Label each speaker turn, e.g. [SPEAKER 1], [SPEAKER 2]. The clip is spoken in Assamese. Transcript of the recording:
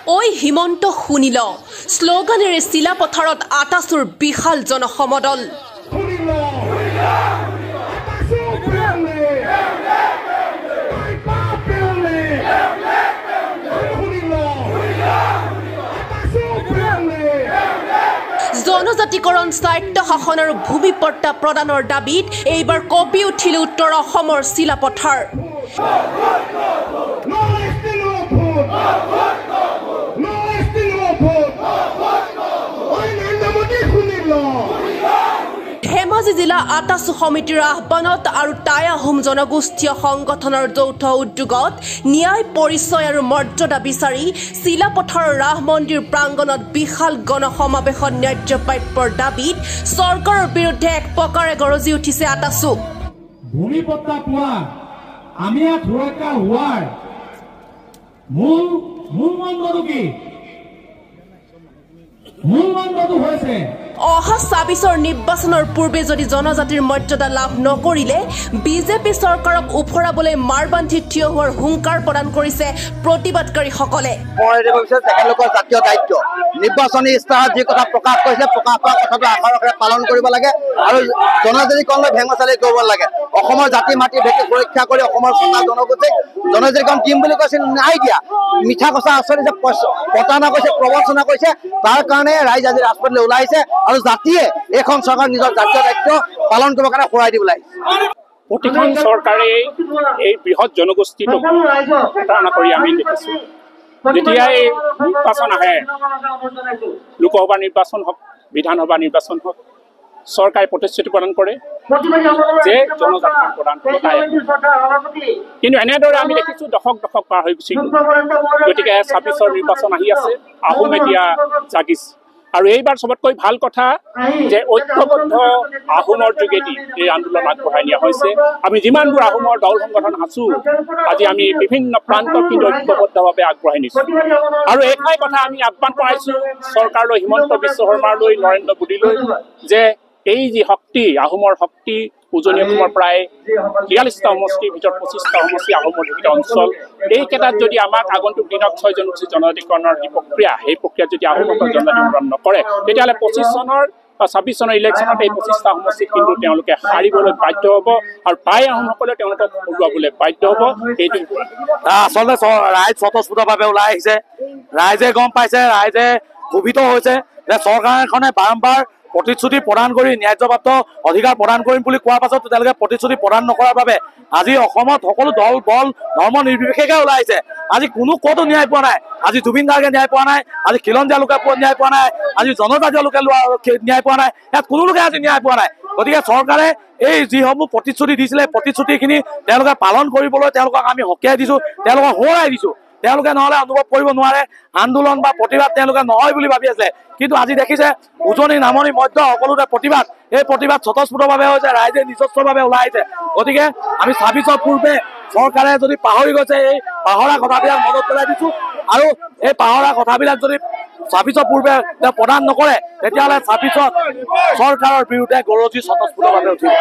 [SPEAKER 1] ওই হিমন্ত শুনিল শ্লোগানেৰে চিলাপথাৰত আটাচুৰ বিশাল জনসমদল জনজাতিকৰণ স্বায়ত্ত শাসন আৰু ভূমিপট্টা প্ৰদানৰ দাবীত এইবাৰ কঁপি উঠিল উত্তৰ অসমৰ চিলাপথাৰ ধেমাজি জিলা আটাচু সমিতিৰ আহ্বানত আৰু টাই আহোম জনগোষ্ঠীয় সংগঠনৰ যৌথ উদ্যোগত ন্যায় পৰিচয় আৰু মৰ্যাদা বিচাৰি চিলাপথাৰ ৰাহ মন্দিৰ প্ৰাংগণত বিশাল গণসমাৱেশত ন্যায্য প্ৰাপ্যৰ দাবীত চৰকাৰৰ বিৰুদ্ধে এক প্ৰকাৰে গৰজি উঠিছে আটাচু
[SPEAKER 2] ভূমিপট্টা পোৱা আমি ইয়াত সুৰক্ষা হোৱাৰ মূল মন্ত্ৰটো কি মূল মন্ত্ৰটো হৈছে
[SPEAKER 1] অহা ২৬ৰ নিৰ্বাচনৰ পূৰ্বে যদি জনজাতিৰ মৰ্যাদা লাভ নকৰিলে বিজেপি চৰকাৰক উফৰাবলৈ মাৰবান্ধি থিয় হোৱাৰ হুংকাৰ প্ৰদান কৰিছে প্ৰতিবাদকাৰীসকলে
[SPEAKER 3] জাতীয় দায়িত্ব নিৰ্বাচনী ইস্তাহাৰত যি কথা প্ৰকাশ কৰিছে প্ৰকাশ কৰা কথাটো আখৰে পালন কৰিব লাগে আৰু জনজাতিকৰণলৈ ভেঙচালি কৰিব লাগে অসমৰ জাতি মাটি ভেটি সুৰক্ষা কৰি অসমৰ জনগোষ্ঠীক জনজাতিকৰণ দিম বুলি কৈছে নাই দিয়া মিঠা কথা আচলতে প্ৰতাৰণা কৰিছে প্ৰবঞ্চনা কৰিছে তাৰ কাৰণে ৰাইজ আজি ৰাজপথলৈ ওলাইছে আৰু জাতিয়ে এখন চৰকাৰ নিজৰ জাতীয় দায়িত্ব পালন কৰিবৰ কাৰণে সৰাই দিব লাগে
[SPEAKER 4] প্ৰতিখন চৰকাৰে এই বৃহৎ জনগোষ্ঠীটোক প্ৰতাৰণা কৰি আমি দেখিছোঁ যেতিয়া এই নিৰ্বাচন আহে লোকসভা নিৰ্বাচন হওক বিধানসভা নিৰ্বাচন হওক চৰকাৰে প্ৰতিশ্ৰুতি প্ৰদান কৰে যে জনজাতিৰ প্ৰদান কিন্তু এনেদৰে আমি দেখিছোঁ দশক পাৰ হৈ গুচি গ'ল গতিকে ২৬ৰ নিৰ্বাচন আহি আছে আহোম এতিয়া জাগিছে আৰু এইবাৰ সবতকৈ ভাল কথা যে ঐক্যবদ্ধ আহোমৰ যোগেদি এই আন্দোলন আগবঢ়াই নিয়া হৈছে আমি যিমানবোৰ আহোমৰ দল সংগঠন আছো আজি আমি বিভিন্ন প্ৰান্তত কিন্তু ঐক্যবদ্ধভাৱে আগবঢ়াই নিছোঁ আৰু এটাই কথা আমি আহ্বান কৰাইছোঁ চৰকাৰলৈ হিমন্ত বিশ্ব শৰ্মালৈ নৰেন্দ্ৰ মোদীলৈ যে এই যি শক্তি আহোমৰ শক্তি উজনি অসমৰ প্ৰায় ৪৩টা সমষ্টিৰ ভিতৰত ২৫টা সমষ্টি আহোমৰ অধিকৃত অঞ্চল এইকেইটাত যদি আমাক আগন্তুক দিনত ৬ জনগোষ্ঠী জনজাতিকৰণৰ যি প্ৰক্ৰিয়া সেই প্ৰক্ৰিয়াত যদি আহোমসকল জনজাতিকৰণ নকৰে তেতিয়াহ'লে ২৬ চনৰ ২৬ চনৰ ইলেকশ্যনত এই ২৫টা সমষ্টিত কিন্তু তেওঁলোকে হাৰিবলৈ বাধ্য হ'ব আৰু টাই আহোমসকলে তেওঁলোকক হৰুৱাবলৈ বাধ্য হ'ব সেইটো
[SPEAKER 3] আচলতে ৰাইজ স্বতঃস্ফূৰ্তভাৱে ওলাই আহিছে ৰাইজে গম পাইছে ৰাইজে ক্ষোভিত হৈছে যে চৰকাৰখনে বাৰম্বাৰ প্ৰতিশ্ৰুতি প্ৰদান কৰি ন্যায্যপ্ৰাপ্ত অধিকাৰ প্ৰদান কৰিম বুলি কোৱাৰ পাছত তেওঁলোকে প্ৰতিশ্ৰুতি প্ৰদান নকৰাৰ বাবে আজি অসমত সকলো দল বল ধৰ্ম নিৰ্বিশেষে ওলাই আহিছে আজি কোনো ক'তো ন্যায় পোৱা নাই আজি জুবিন গাৰ্গে ন্যায় পোৱা নাই আজি খিলঞ্জীয়া লোকে ন্যায় পোৱা নাই আজি জনজাতীয় লোকে ন্যায় পোৱা নাই ইয়াত কোনো লোকে আজি ন্যায় পোৱা নাই গতিকে চৰকাৰে এই যিসমূহ প্ৰতিশ্ৰুতি দিছিলে প্ৰতিশ্ৰুতিখিনি তেওঁলোকে পালন কৰিবলৈ তেওঁলোকক আমি সকীয়াই দিছোঁ তেওঁলোকক সোঁৱৰাই দিছোঁ তেওঁলোকে নহ'লে অনুভৱ কৰিব নোৱাৰে আন্দোলন বা প্ৰতিবাদ তেওঁলোকে নহয় বুলি ভাবি আছে কিন্তু আজি দেখিছে উজনি নামনি মধ্য সকলোতে প্ৰতিবাদ এই প্ৰতিবাদ স্বতঃস্ফূৰ্তভাৱে হৈছে ৰাইজে নিজস্বভাৱে ওলাই আহিছে গতিকে আমি ২৬ৰ পূৰ্বে চৰকাৰে যদি পাহৰি গৈছে এই পাহৰা কথাবিলাক মনত পেলাই দিছোঁ আৰু এই পাহৰা কথাবিলাক যদি ২৬ৰ পূৰ্বে প্ৰদান নকৰে তেতিয়াহ'লে ২৬ত চৰকাৰৰ বিৰুদ্ধে গৰজি স্বতঃস্ফূৰ্তভাৱে উঠিব